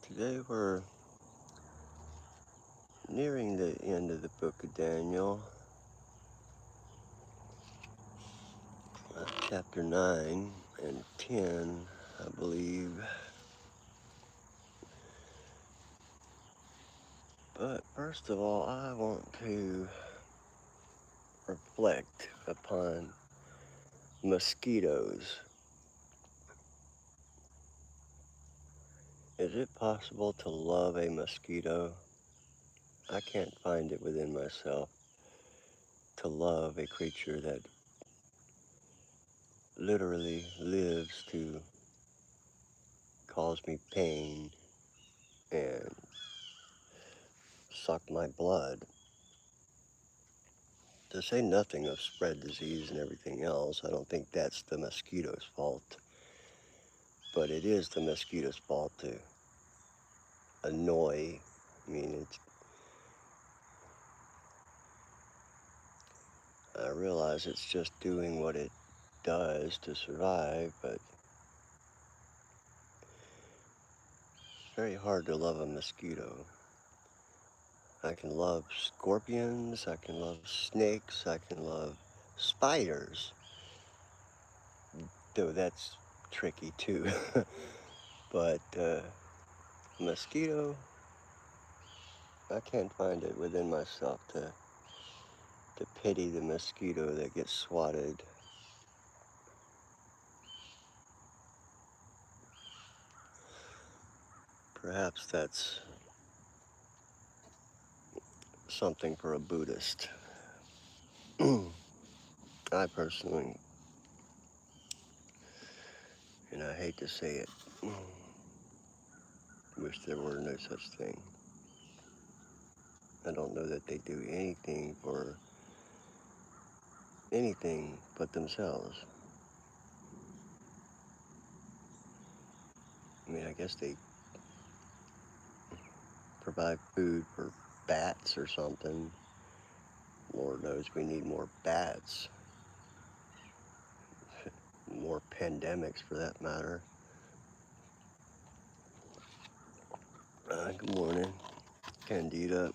Today we're nearing the end of the book of Daniel, chapter 9 and 10, I believe. But first of all, I want to reflect upon mosquitoes. Is it possible to love a mosquito? I can't find it within myself to love a creature that literally lives to cause me pain and suck my blood. To say nothing of spread disease and everything else, I don't think that's the mosquito's fault. But it is the mosquito's fault to annoy. I realize it's just doing what it does to survive, but it's very hard to love a mosquito. I can love scorpions, I can love snakes, I can love spiders, though that's tricky too. But mosquito, I can't find it within myself to pity the mosquito that gets swatted. Perhaps that's something for a Buddhist. I personally, and I hate to say it, wish there were no such thing. I don't know that they do anything for anything but themselves. I guess they provide food for bats or something. Lord knows we need more bats, more pandemics for that matter. Good morning, Candida.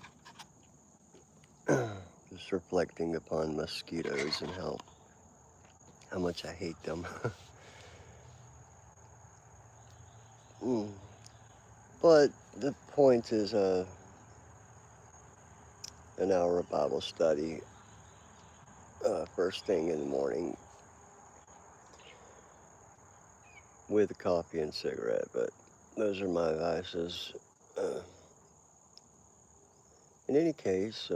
Just reflecting upon mosquitoes and how much I hate them. But the point is an hour of Bible study first thing in the morning with a coffee and cigarette. But those are my vices. In any case,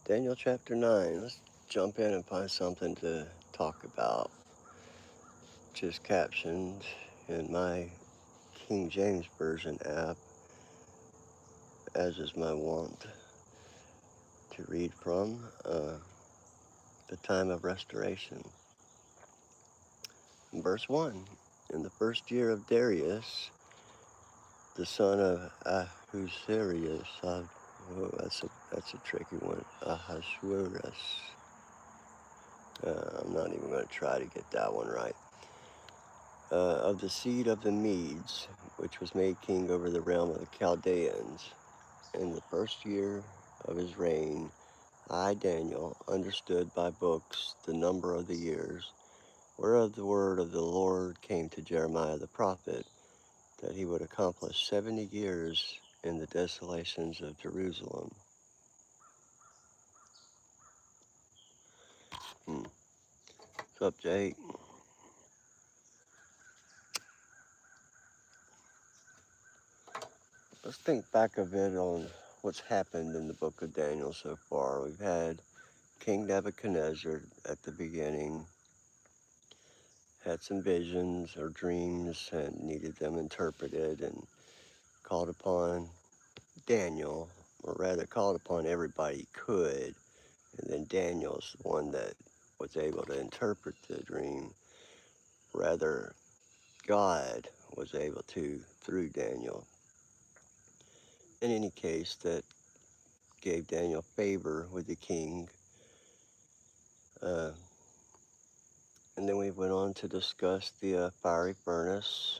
Daniel chapter 9. Let's jump in and find something to talk about. Just captioned in my King James Version app, as is my wont to read from, the time of restoration. In verse 1, in the first year of Darius, the son of Ahasuerus, that's a tricky one, Ahasuerus. I'm not even going to try to get that one right. Of the seed of the Medes, which was made king over the realm of the Chaldeans, in the first year of his reign, I, Daniel, understood by books the number of the years, whereof the word of the Lord came to Jeremiah the prophet, that he would accomplish 70 years in the desolations of Jerusalem. What's up, Jake? Let's think back a bit on what's happened in the book of Daniel so far. We've had King Nebuchadnezzar at the beginning, had some visions or dreams and needed them interpreted, and called upon Daniel, or rather called upon everybody he could, and then Daniel's the one that was able to interpret the dream. Rather, God was able to through Daniel. In any case, that gave Daniel favor with the king. And then we went on to discuss the fiery furnace,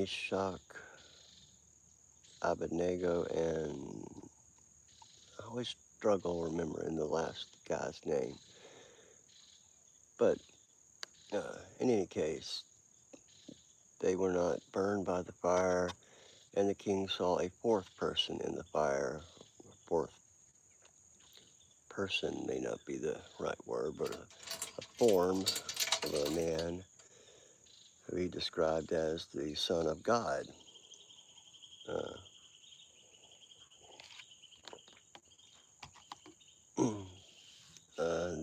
Meshach, Abednego, and I always struggle remembering the last guy's name. But in any case, they were not burned by the fire, and the king saw a fourth person in the fire. Fourth person may not be the right word, but a form of a man who he described as the Son of God. Uh,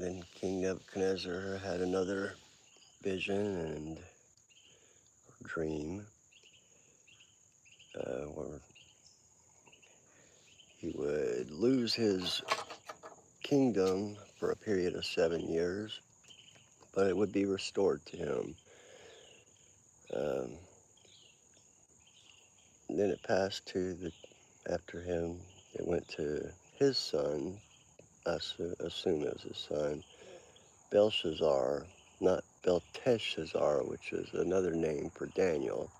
then King Nebuchadnezzar had another vision and dream where he would lose his kingdom for a period of 7 years, but it would be restored to him. Then it passed to after him, it went to his son, I assume it was his son, Belshazzar, not Belteshazzar, which is another name for Daniel.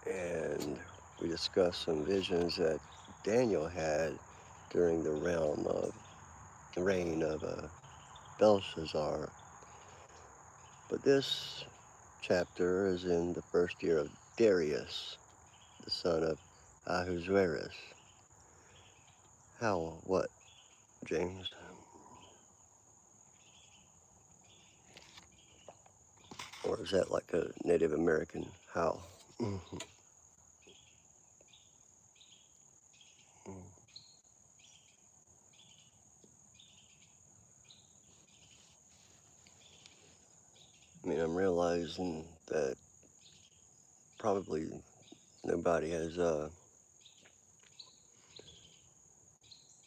And we discussed some visions that Daniel had during the reign of Belshazzar. But this chapter is in the first year of Darius, the son of Ahasuerus. How, what, James? Or is that like a Native American how? Mm-hmm. I mean, I'm realizing that probably nobody has,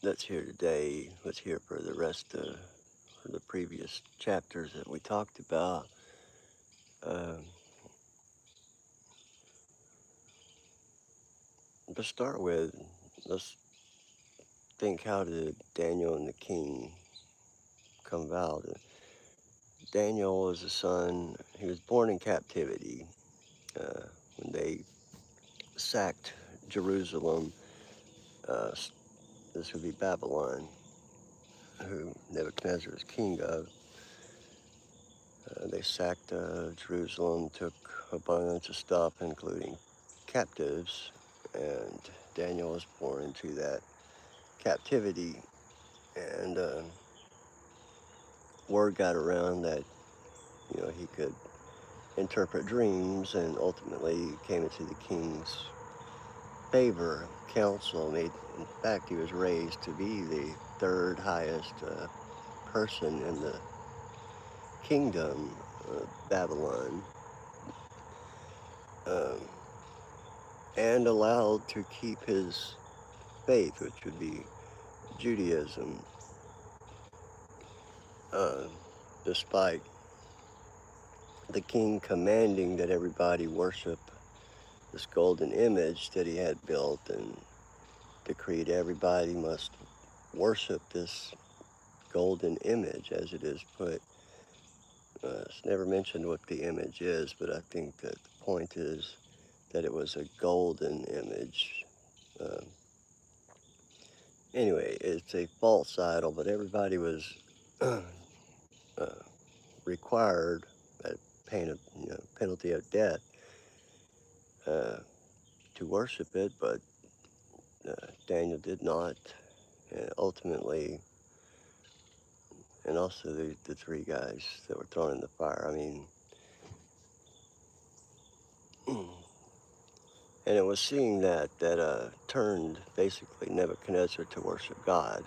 that's here today, that's here for the rest of the previous chapters that we talked about. To start with, let's think, how did Daniel and the king come about? Daniel was a son, he was born in captivity when they sacked Jerusalem. This would be Babylon, who Nebuchadnezzar was king of. They sacked Jerusalem, took a bunch of stuff, including captives, and Daniel was born into that captivity. And word got around that, he could interpret dreams, and ultimately came into the king's favor, counsel. In fact, he was raised to be the third highest person in the kingdom of Babylon, and allowed to keep his faith, which would be Judaism, despite the king commanding that everybody worship this golden image that he had built, and decreed everybody must worship this golden image as it is put. It's never mentioned what the image is, but I think that the point is that it was a golden image. Anyway, it's a false idol, but everybody was required, at penalty of death, to worship it, but Daniel did not. And ultimately, and also the three guys that were thrown in the fire. I mean, and it was seeing that turned basically Nebuchadnezzar to worship God,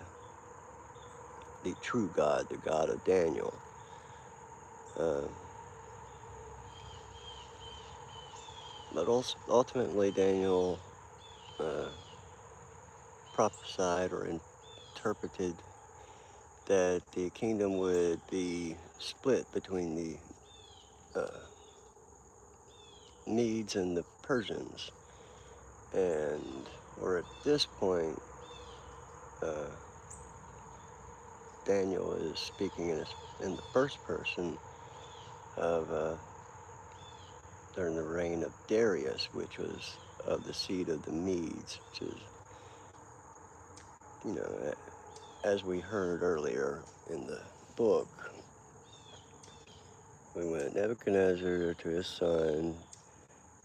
the true God, the God of Daniel. But ultimately, Daniel prophesied or interpreted that the kingdom would be split between the Medes and the Persians. And we're at this point Daniel is speaking in the first person of during the reign of Darius, which was of the seed of the Medes, which is, you know, as we heard earlier in the book, we went Nebuchadnezzar to his son,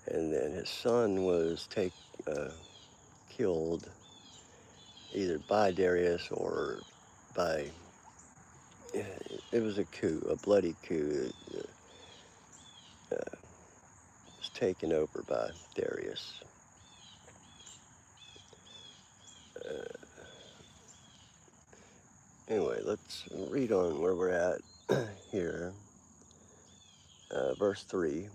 and then his son was killed either by Darius or by, it was a coup, a bloody coup. It was taken over by Darius. Anyway, let's read on where we're at here. Verse 3.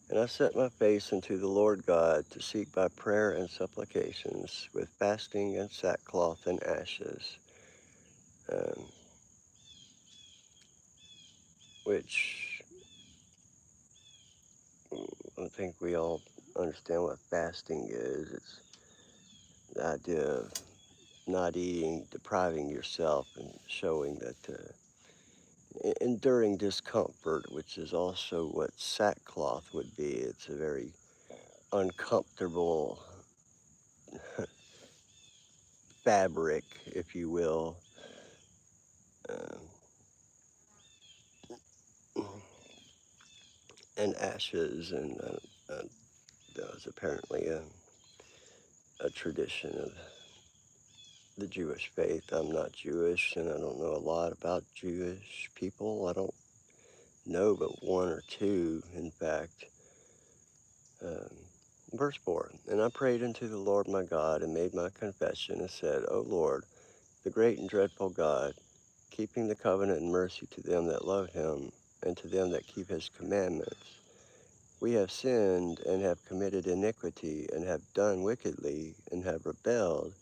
And I set my face unto the Lord God to seek by prayer and supplications with fasting and sackcloth and ashes, which I think we all understand what fasting is. It's the idea of not eating, depriving yourself, and showing that enduring discomfort, which is also what sackcloth would be. It's a very uncomfortable fabric, if you will. And ashes, and that was apparently a tradition of the Jewish faith. I'm not Jewish, and I don't know a lot about Jewish people. I don't know but one or two, in fact. Um, Verse 4, And I prayed unto the Lord my God, and made my confession, and said, O Lord, the great and dreadful God, keeping the covenant and mercy to them that love him, and to them that keep his commandments. We have sinned, and have committed iniquity, and have done wickedly, and have rebelled,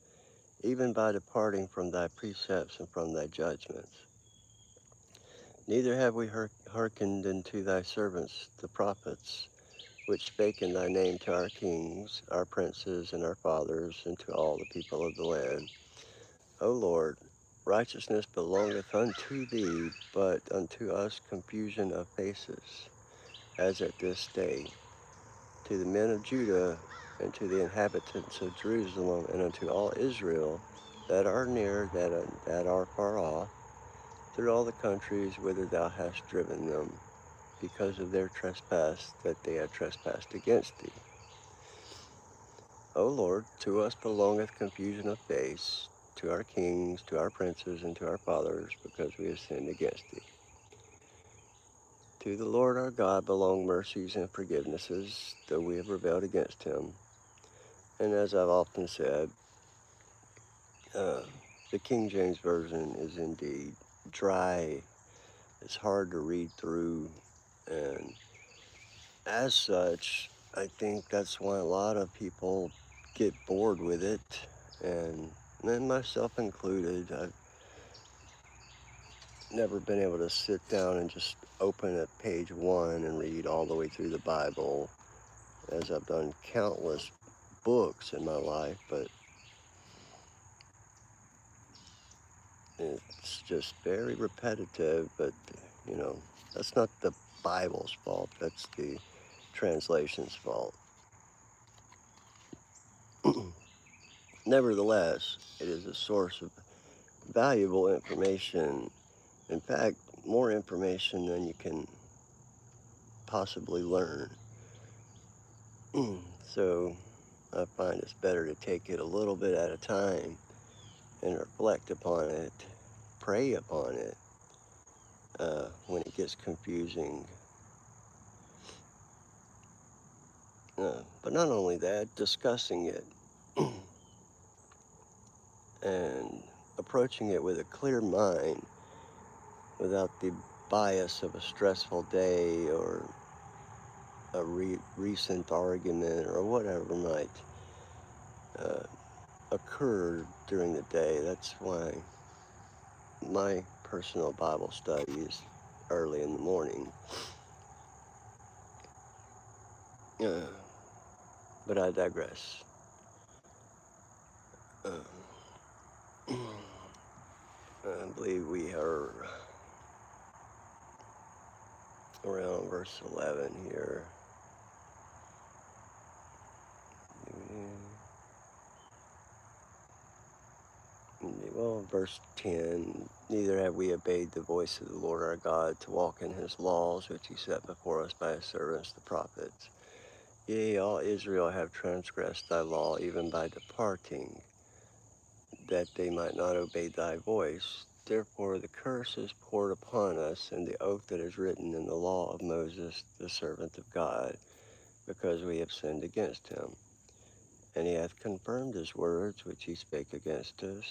even by departing from thy precepts and from thy judgments. Neither have we hearkened unto thy servants the prophets, which spake in thy name to our kings, our princes, and our fathers, and to all the people of the land. O Lord, righteousness belongeth unto thee, but unto us confusion of faces, as at this day. To the men of Judah, and to the inhabitants of Jerusalem, and unto all Israel that are near, that are far off, through all the countries whither thou hast driven them, because of their trespass that they have trespassed against thee. O Lord, to us belongeth confusion of face, to our kings, to our princes, and to our fathers, because we have sinned against thee. To the Lord our God belong mercies and forgivenesses, though we have rebelled against him. And as I've often said, the King James Version is indeed dry. It's hard to read through, and as such, I think that's why a lot of people get bored with it, and myself included. I've never been able to sit down and just open at page 1 and read all the way through the Bible, as I've done countless books in my life, but it's just very repetitive. But, that's not the Bible's fault. That's the translation's fault. Nevertheless, it is a source of valuable information. In fact, more information than you can possibly learn. So I find it's better to take it a little bit at a time and reflect upon it, pray upon it when it gets confusing. But not only that, discussing it and approaching it with a clear mind without the bias of a stressful day or a recent argument or whatever might occur during the day. That's why my personal Bible study is early in the morning. But I digress. I believe we are around verse 11 here. Well, verse 10, neither have we obeyed the voice of the Lord our God to walk in his laws, which he set before us by his servants the prophets. Yea, all Israel have transgressed thy law, even by departing, that they might not obey thy voice. Therefore the curse is poured upon us, and the oath that is written in the law of Moses, the servant of God, because we have sinned against him. And he hath confirmed his words which he spake against us,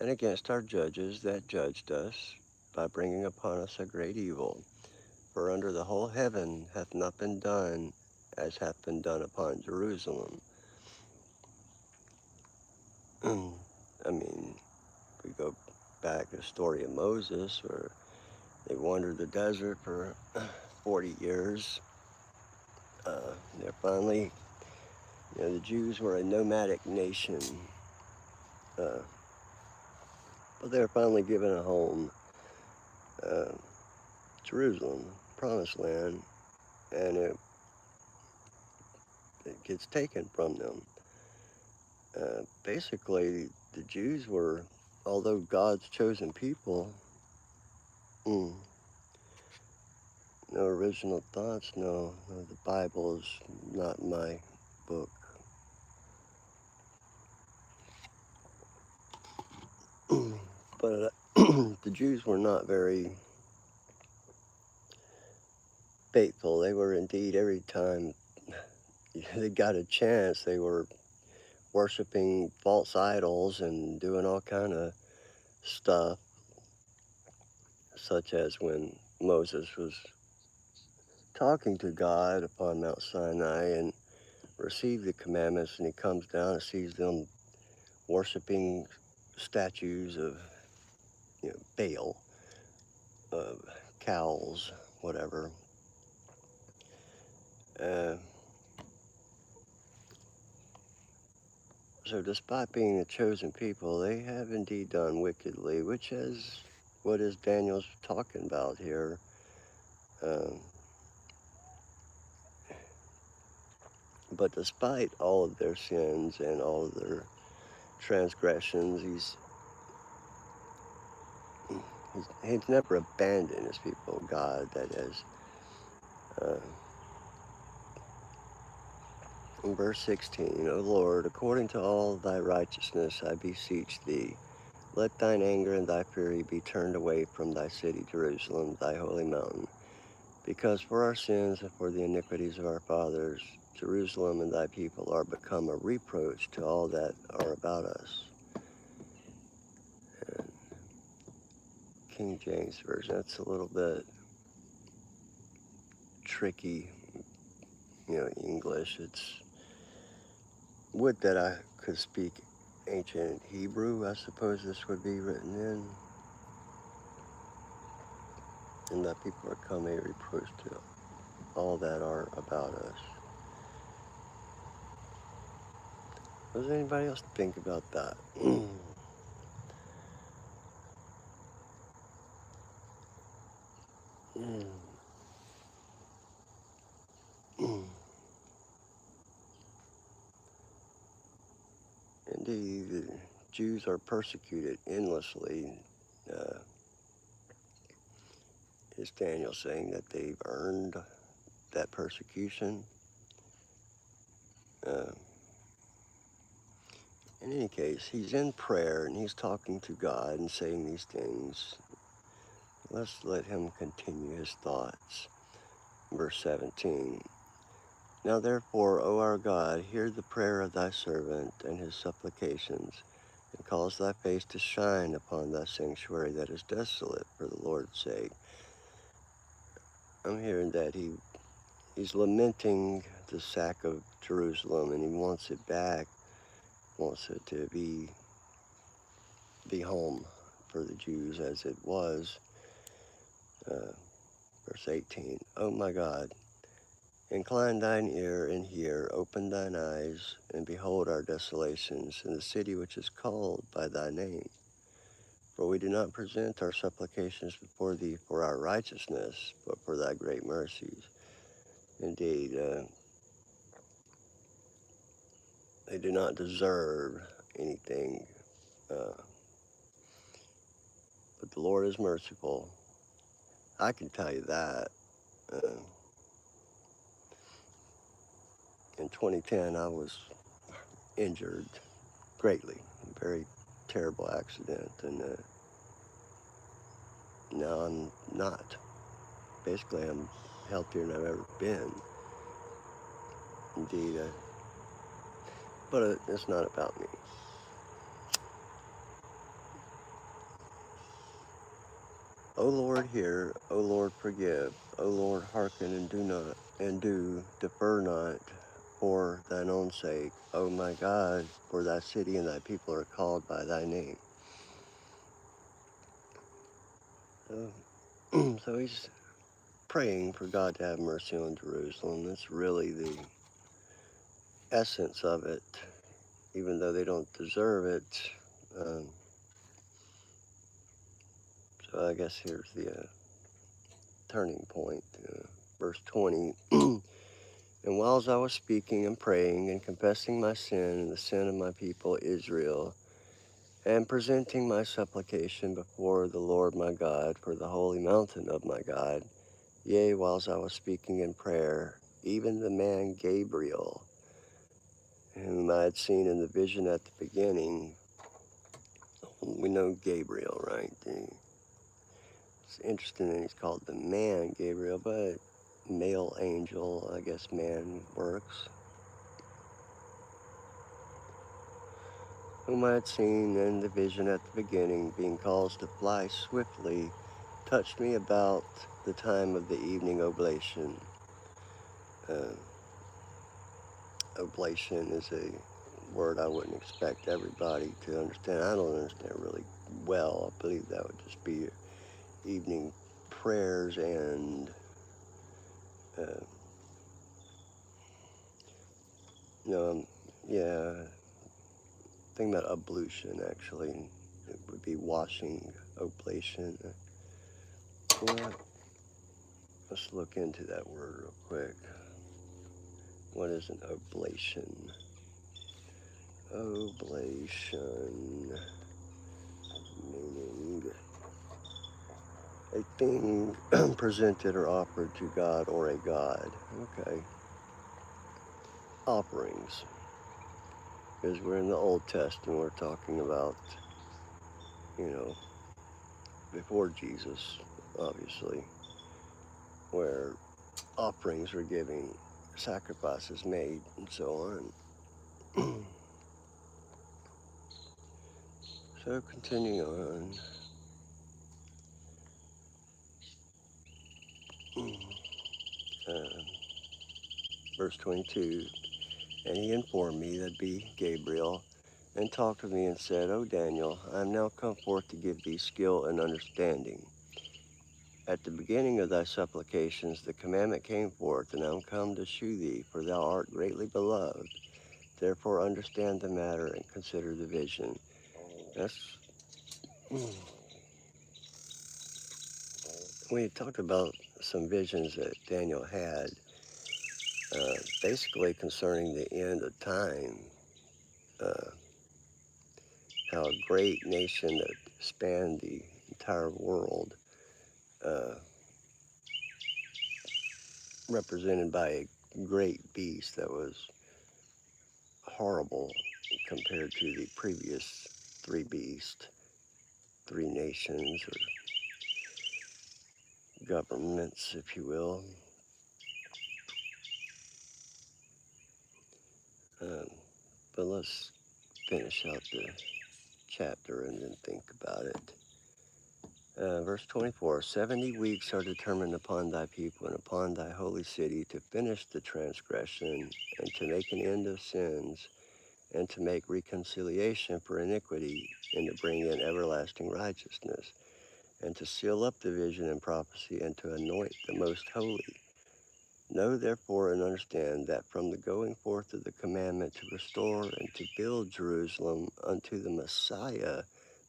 and against our judges that judged us, by bringing upon us a great evil. For under the whole heaven hath not been done as hath been done upon Jerusalem. I mean, we go back to the story of Moses, where they wandered the desert for 40 years. They're finally, the Jews were a nomadic nation, but they're finally given a home, Jerusalem, promised land, and it gets taken from them. Basically, the Jews were, although God's chosen people, no original thoughts, no, the Bible is not my book. But the Jews were not very faithful. They were indeed, every time they got a chance, they were worshiping false idols and doing all kind of stuff, such as when Moses was talking to God upon Mount Sinai and received the commandments, and he comes down and sees them worshiping statues of, Baal, of cows, whatever. So despite being the chosen people, they have indeed done wickedly, which is what is Daniel's talking about here. But despite all of their sins and all of their transgressions, he's never abandoned his people, God, that is. In verse 16, O Lord, according to all thy righteousness, I beseech thee, let thine anger and thy fury be turned away from thy city, Jerusalem, thy holy mountain. Because for our sins and for the iniquities of our fathers, Jerusalem and thy people are become a reproach to all that are about us. And King James Version, that's a little bit tricky, English. Would that I could speak ancient Hebrew, I suppose this would be written in. And that people are come a reproach to all that are about us. What does anybody else think about that? Indeed, the Jews are persecuted endlessly. Is Daniel saying that they've earned that persecution? In any case, he's in prayer and he's talking to God and saying these things. Let's let him continue his thoughts. Verse 17. Now therefore, O our God, hear the prayer of thy servant and his supplications, and cause thy face to shine upon thy sanctuary that is desolate for the Lord's sake. I'm hearing that he's lamenting the sack of Jerusalem, and he wants it back, wants it to be home for the Jews as it was. Verse 18, O my God, incline thine ear and hear, open thine eyes, and behold our desolations in the city which is called by thy name. For we do not present our supplications before thee for our righteousness, but for thy great mercies. Indeed, they do not deserve anything, uh, but the Lord is merciful. I can tell you that. Uh, in 2010, I was injured greatly, a very terrible accident, and now I'm not. Basically, I'm healthier than I've ever been. Indeed, but it's not about me. O Lord, hear. O Lord, forgive. O Lord, hearken and do defer not for thine own sake. O my God, for thy city and thy people are called by thy name. So he's praying for God to have mercy on Jerusalem. That's really the essence of it, even though they don't deserve it. Um, so I guess here's the turning point. Verse 20. And whiles I was speaking and praying and confessing my sin and the sin of my people Israel, and presenting my supplication before the Lord my God for the holy mountain of my God, yea, whiles I was speaking in prayer, even the man Gabriel, whom I had seen in the vision at the beginning. We know Gabriel, right? It's interesting that he's called the man Gabriel, but male angel, I guess man works. Whom I had seen in the vision at the beginning, being caused to fly swiftly, touched me about the time of the evening oblation. Uh, Oblation is a word I wouldn't expect everybody to understand. I don't understand really well. I believe that would just be evening prayers and uh, yeah, think about ablution actually. It would be washing, oblation. Yeah, let's look into that word real quick. What is an oblation? Oblation, meaning a thing presented or offered to God or a god. Okay. Offerings. Because we're in the Old Testament, we're talking about, you know, before Jesus, obviously, where offerings were giving, sacrifices made, and so on. So continuing on. Uh, verse 22. And he informed me, that be Gabriel, and talked with me and said, O Daniel, I am now come forth to give thee skill and understanding. At the beginning of thy supplications the commandment came forth, and I am come to shew thee, for thou art greatly beloved. Therefore understand the matter and consider the vision. That's we talked about some visions that Daniel had, basically concerning the end of time. Uh, how a great nation that spanned the entire world, uh, represented by a great beast that was horrible compared to the previous three beasts, three nations or governments, if you will. Um, but let's finish out the chapter and then think about it. Verse 24, 70 weeks are determined upon thy people and upon thy holy city to finish the transgression and to make an end of sins and to make reconciliation for iniquity and to bring in everlasting righteousness and to seal up the vision and prophecy and to anoint the most holy. Know therefore and understand that from the going forth of the commandment to restore and to build Jerusalem unto the Messiah,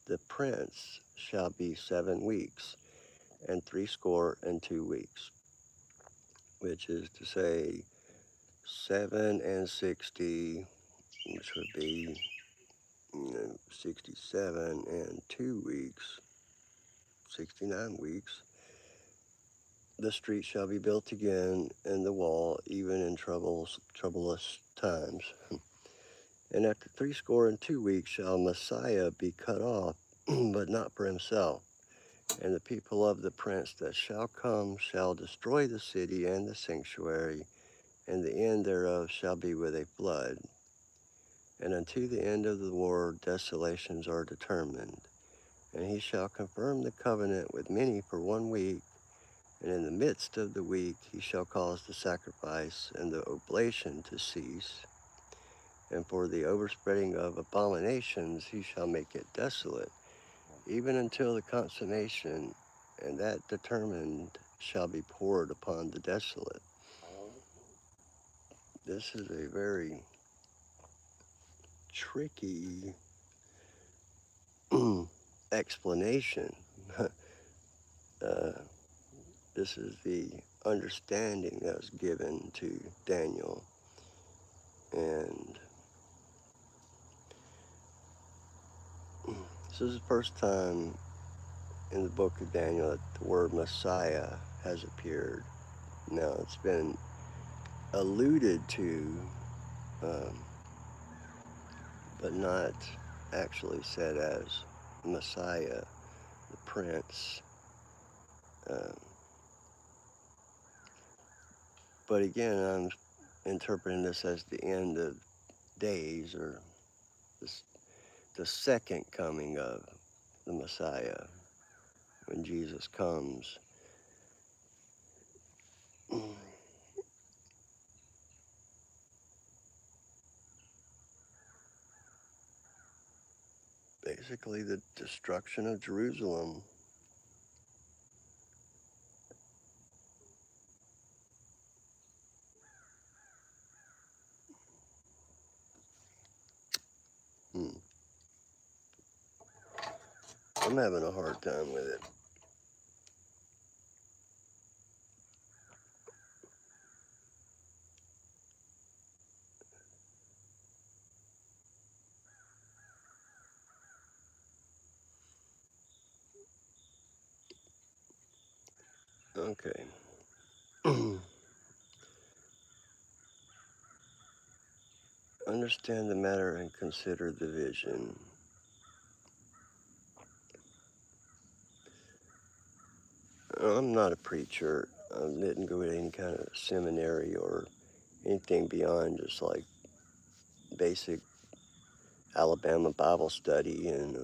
the Prince shall be 7 weeks, and 62 weeks, which is to say 7 and 60, which would be 67 and 2 weeks, 69 weeks. The street shall be built again, and the wall, even in troublous times. And after 62 weeks shall Messiah be cut off, but not for himself. And the people of the prince that shall come shall destroy the city and the sanctuary, and the end thereof shall be with a flood. And unto the end of the war desolations are determined. And he shall confirm the covenant with many for 1 week, and in the midst of the week he shall cause the sacrifice and the oblation to cease. And for the overspreading of abominations he shall make it desolate, even until the consummation, and that determined shall be poured upon the desolate. This is a very tricky explanation. This is the understanding that was given to Daniel. And this is the first time in the book of Daniel that the word Messiah has appeared. Now, it's been alluded to, but not actually said as Messiah, the prince. But again, I'm interpreting this as the end of days, or the second coming of the Messiah, when Jesus comes. Basically, the destruction of Jerusalem. I'm having a hard time with it. Okay. Understand the matter and consider the vision. I'm not a preacher. I didn't go to any kind of seminary or anything beyond just like basic Alabama Bible study in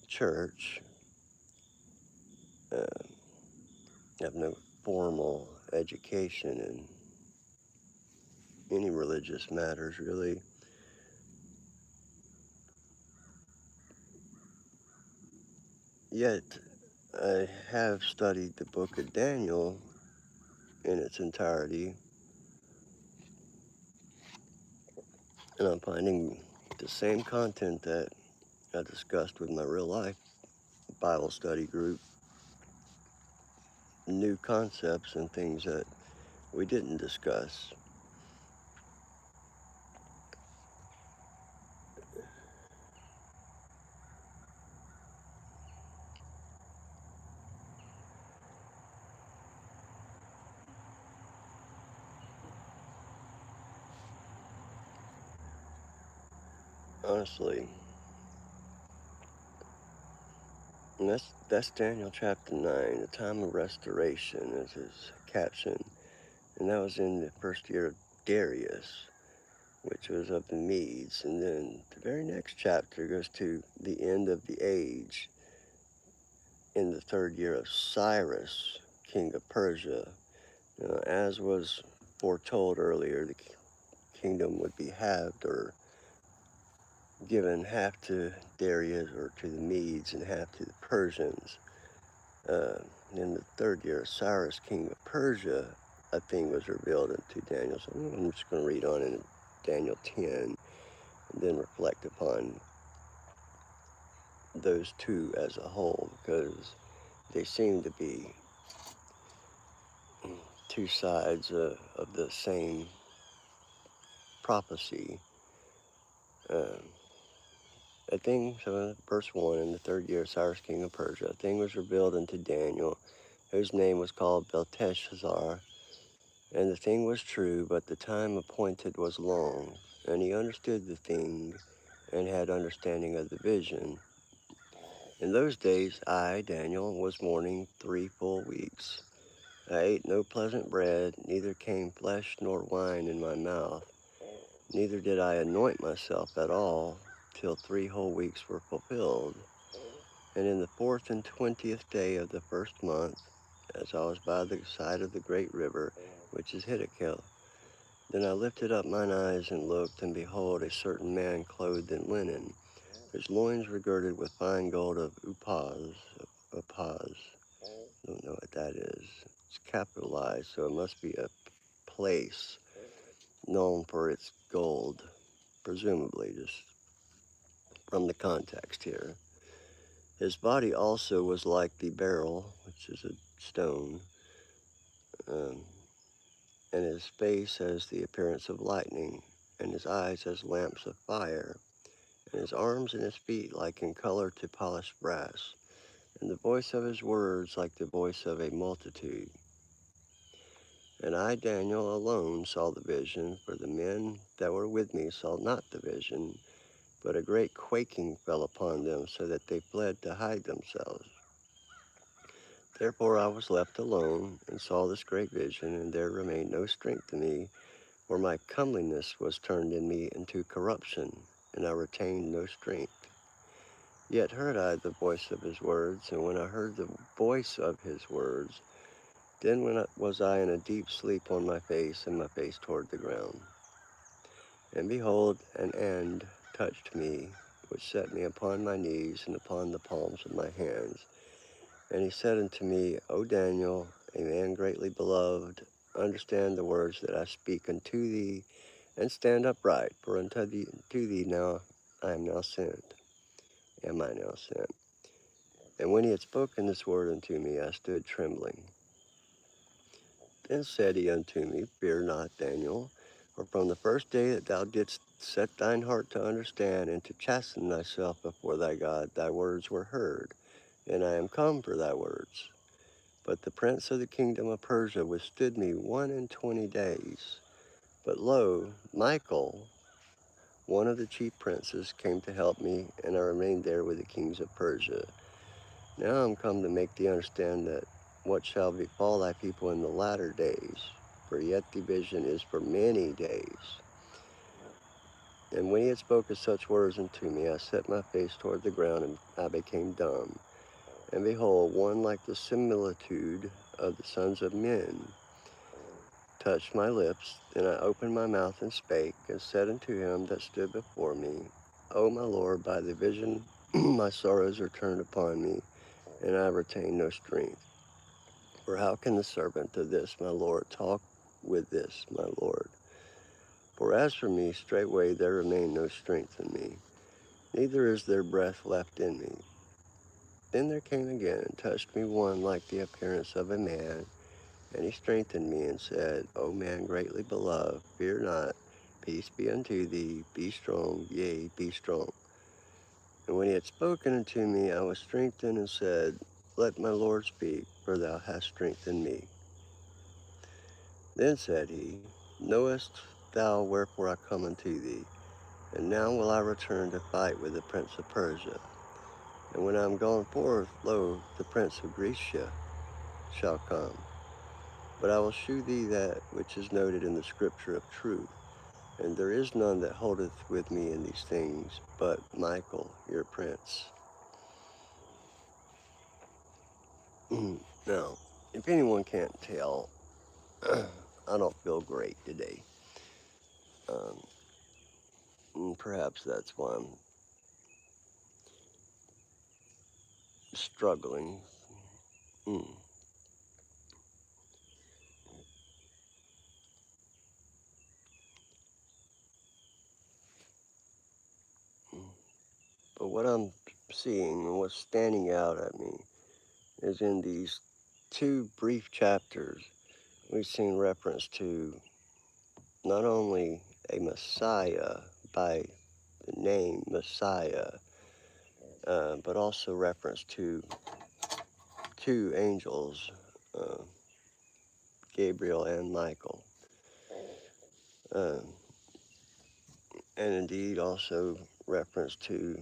church. I have no formal education in any religious matters, really. Yet, I have studied the book of Daniel in its entirety, and I'm finding the same content that I discussed with my real life Bible study group, new concepts and things that we didn't discuss. Honestly. And that's Daniel chapter 9, the time of restoration is his caption. And that was in the first year of Darius, which was of the Medes. And then the very next chapter goes to the end of the age in the 3rd year of Cyrus, king of Persia. As was foretold earlier, the kingdom would be halved, or given half to Darius or to the Medes and half to the Persians. In the 3rd year of Cyrus, king of Persia, a thing was revealed unto Daniel. So I'm just going to read on in Daniel 10 and then reflect upon those two as a whole, because they seem to be two sides of the same prophecy. Um, a thing, so verse 1, in the 3rd year of Cyrus king of Persia, a thing was revealed unto Daniel, whose name was called Belteshazzar. And the thing was true, but the time appointed was long. And he understood the thing, and had understanding of the vision. In those days I, Daniel, was mourning 3 full weeks. I ate no pleasant bread, neither came flesh nor wine in my mouth. Neither did I anoint myself at all, till 3 whole weeks were fulfilled. And in the 4th and 20th day of the 1st month, as I was by the side of the great river, which is Hiddekel, then I lifted up mine eyes and looked, and behold, a certain man clothed in linen, his loins were girded with fine gold of Upaz. Don't know what that is. It's capitalized, so it must be a place known for its gold, presumably, just from the context here. His body also was like the beryl, which is a stone, um, and his face as the appearance of lightning, and his eyes as lamps of fire, and his arms and his feet like in color to polished brass, and the voice of his words like the voice of a multitude. And I, Daniel, alone saw the vision, for the men that were with me saw not the vision, but a great quaking fell upon them, so that they fled to hide themselves. Therefore I was left alone, and saw this great vision, and there remained no strength in me, for my comeliness was turned in me into corruption, and I retained no strength. Yet heard I the voice of his words, and when I heard the voice of his words, then was I in a deep sleep on my face, and my face toward the ground. And behold, an hand touched me, which set me upon my knees and upon the palms of my hands. And he said unto me, O Daniel, a man greatly beloved, understand the words that I speak unto thee, and stand upright, for unto thee now I am now sent. Am I now sent? And when he had spoken this word unto me, I stood trembling. Then said he unto me, Fear not, Daniel, for from the first day that thou didst set thine heart to understand and to chasten thyself before thy God, thy words were heard, and I am come for thy words. But the prince of the kingdom of Persia withstood me 21 days. But lo, Michael, one of the chief princes, came to help me, and I remained there with the kings of Persia. Now I'm come to make thee understand that what shall befall thy people in the latter days, for yet the vision is for many days. And when he had spoken such words unto me, I set my face toward the ground, and I became dumb. And behold, one like the similitude of the sons of men touched my lips. Then I opened my mouth and spake, and said unto him that stood before me, O my Lord, by the vision my sorrows are turned upon me, and I retain no strength. For how can the servant of this my Lord talk with this my Lord? For as for me, straightway there remained no strength in me, neither is there breath left in me. Then there came again and touched me one like the appearance of a man, and he strengthened me and said, O man greatly beloved, fear not, peace be unto thee, be strong, yea, be strong. And when he had spoken unto me, I was strengthened and said, Let my Lord speak, for thou hast strengthened me. Then said he, Knowest thou wherefore I come unto thee? And now will I return to fight with the prince of Persia. And when I am gone forth, lo, the prince of Grecia shall come. But I will shew thee that which is noted in the scripture of truth. And there is none that holdeth with me in these things, but Michael, your prince. Now, if anyone can't tell, I don't feel great today. And perhaps that's why I'm struggling. Mm. But what I'm seeing and what's standing out at me is in these two brief chapters, we've seen reference to not only a Messiah by the name Messiah, but also reference to two angels, uh, Gabriel and Michael. Um, and indeed also reference to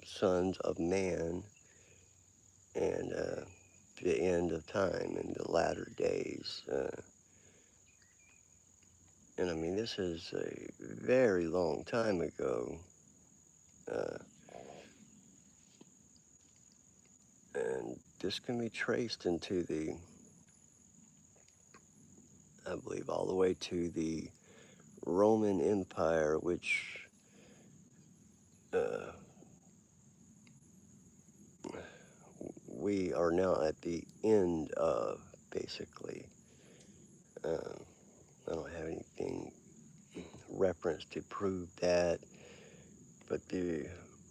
sons of man and the end of time and the latter days. And I mean, this is a very long time ago. Uh, and this can be traced into I believe, all the way to the Roman Empire, which uh, we are now at the end of, basically. Um, I don't have anything reference to prove that, but the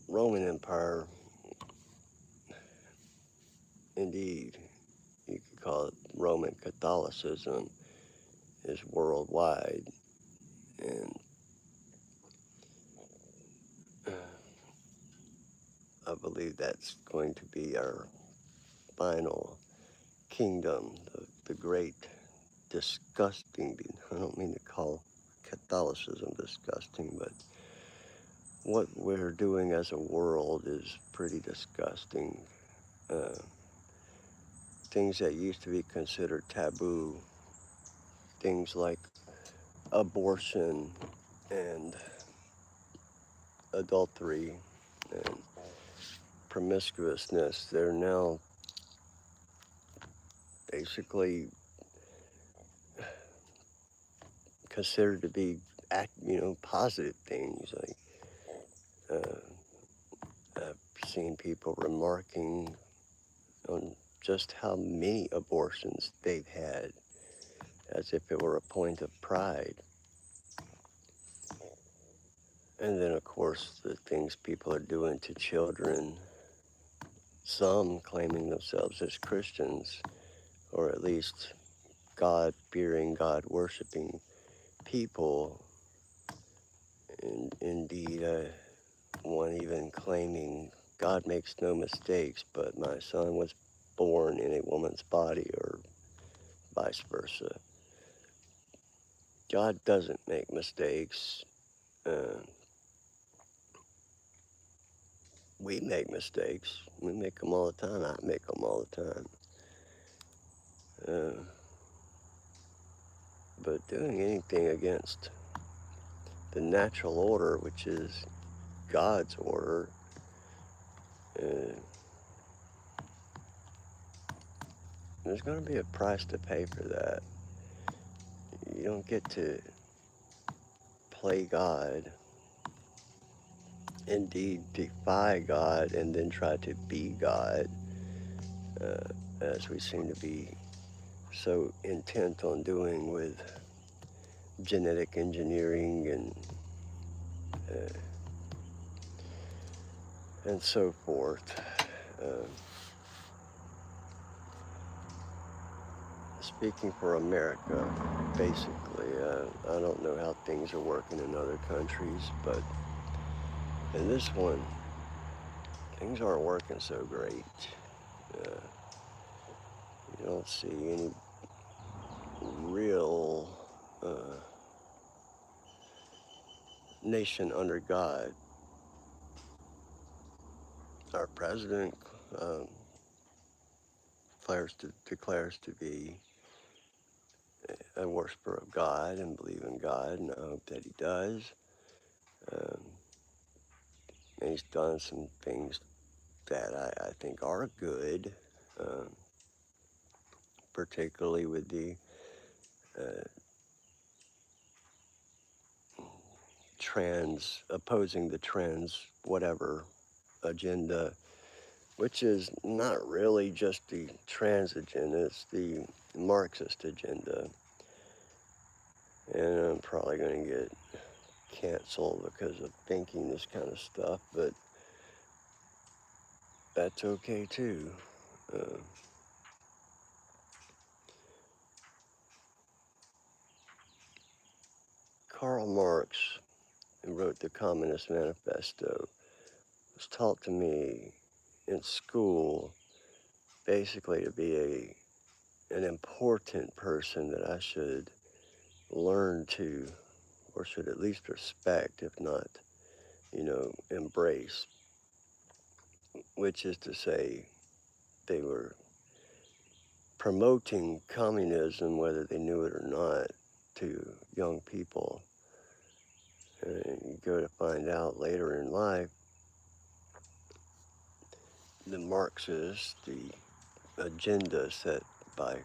Roman Empire, indeed, you could call it Roman Catholicism, is worldwide. And I believe that's going to be our final kingdom, the great disgusting, I don't mean to call Catholicism disgusting, but what we're doing as a world is pretty disgusting. Uh, things that used to be considered taboo, things like abortion and adultery and promiscuousness, they're now basically considered to be positive things. Like I've seen people remarking on just how many abortions they've had, as if it were a point of pride. And then, of course, the things people are doing to children, some claiming themselves as Christians, or at least God-fearing, God-worshiping people. And indeed, one even claiming God makes no mistakes, but my son was born in a woman's body, or vice versa. God doesn't make mistakes. Uh, we make mistakes. We make them all the time. I make them all the time. Uh, but doing anything against the natural order, which is God's order, uh, there's going to be a price to pay for that. You don't get to play God, indeed defy God, and then try to be God, as we seem to be so intent on doing with genetic engineering and so forth. Uh, Speaking for America, basically, I don't know how things are working in other countries, but in this one, things aren't working so great. Uh, you don't see any real nation under God. Our president declares to be a worshiper of God and believe in God, and I hope that he does. Um, and he's done some things that I think are good, um, particularly with the uh, opposing the trans whatever agenda, which is not really just the trans agenda, it's the Marxist agenda. And I'm probably going to get cancel because of thinking this kind of stuff, but that's okay too. Uh, Karl Marx, who wrote the Communist Manifesto, was taught to me in school basically to be an important person that I should learn to, or should at least respect, if not, embrace, which is to say they were promoting communism, whether they knew it or not, to young people. And you go to find out later in life, the Marxists, the agenda set by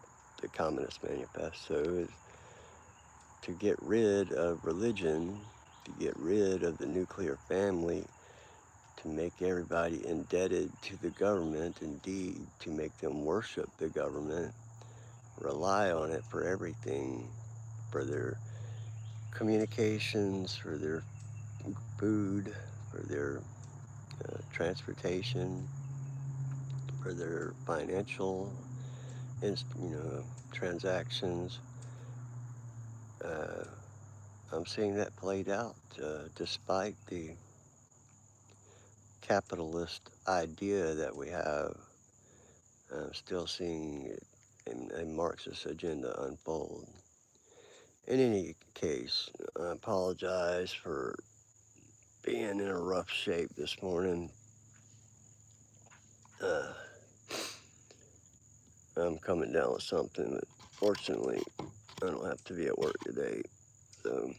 the Communist Manifesto is to get rid of religion, to get rid of the nuclear family, to make everybody indebted to the government, indeed, to make them worship the government, rely on it for everything, for their communications, for their food, for their transportation, for their financial, transactions. Uh, I'm seeing that played out despite the capitalist idea that we have. I'm still seeing it in a Marxist agenda unfold. In any case, I apologize for being in a rough shape this morning. Uh, I'm coming down with something, but fortunately, I don't have to be at work today. So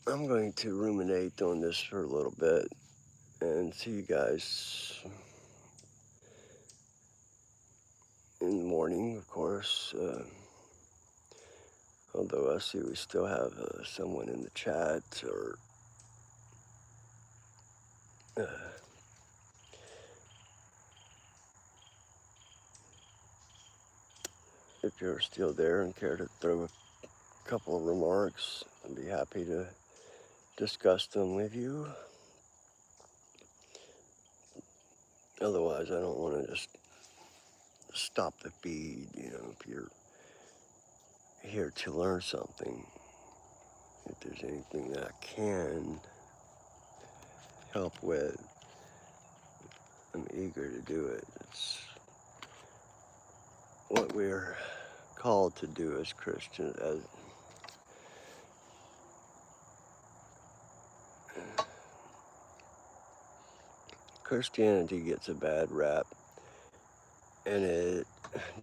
I'm going to ruminate on this for a little bit and see you guys in the morning, of course. Although I see we still have someone in the chat, or uh, if you're still there and care to throw a couple of remarks, I'd be happy to discuss them with you. Otherwise, I don't want to just stop the feed. If you're here to learn something, if there's anything that I can help with, I'm eager to do it. It's what we're called to do as Christians. As Christianity gets a bad rap, and it,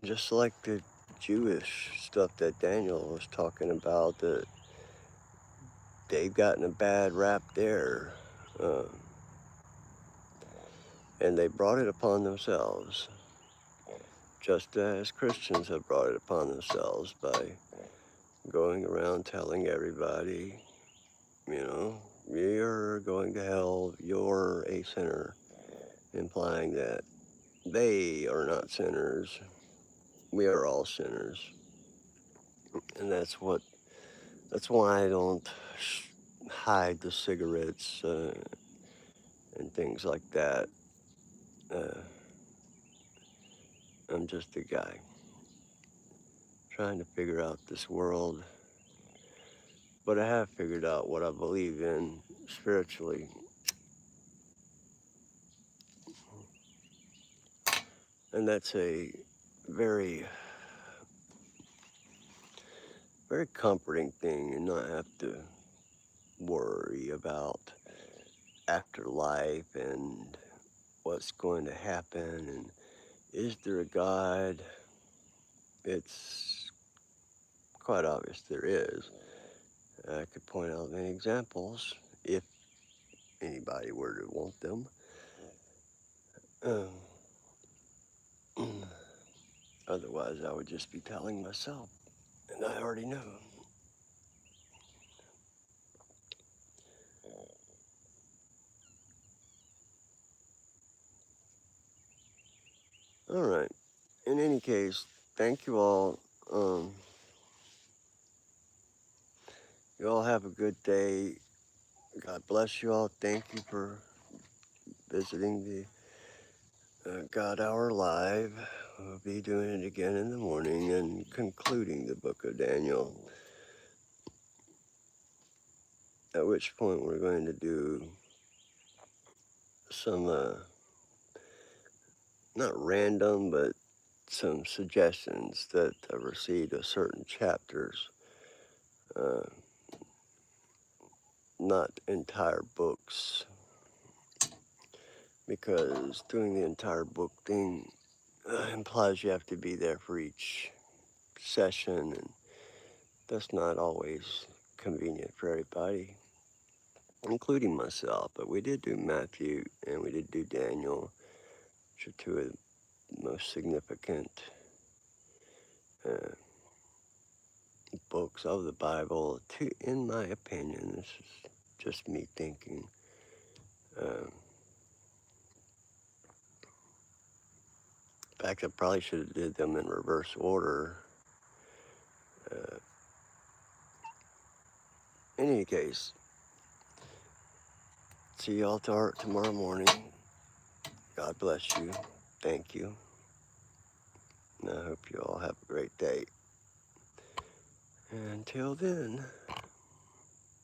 just like the Jewish stuff that Daniel was talking about, that they've gotten a bad rap there, and they brought it upon themselves, just as Christians have brought it upon themselves by going around telling everybody, you're going to hell, you're a sinner, implying that they are not sinners, we are all sinners. And that's why I don't hide the cigarettes and things like that. Uh, I'm just a guy trying to figure out this world, but I have figured out what I believe in spiritually. And that's a very, very comforting thing, and not have to worry about afterlife and what's going to happen and is there a God. It's quite obvious there is. I could point out many examples if anybody were to want them. Otherwise, I would just be telling myself, and I already know. All right. In any case, thank you all. You all have a good day. God bless you all. Thank you for visiting the God Hour Live. We'll be doing it again in the morning and concluding the book of Daniel. At which point we're going to do some, not random, but some suggestions that I received of certain chapters. Uh, not entire books, because doing the entire book thing implies you have to be there for each session, and that's not always convenient for everybody, including myself. But we did do Matthew and we did do Daniel, which are two of the most significant uh, books of the Bible, in my opinion. This is just me thinking. In fact, I probably should have did them in reverse order. Uh, in any case, see y'all tomorrow morning. God bless you. Thank you. And I hope you all have a great day. Until then.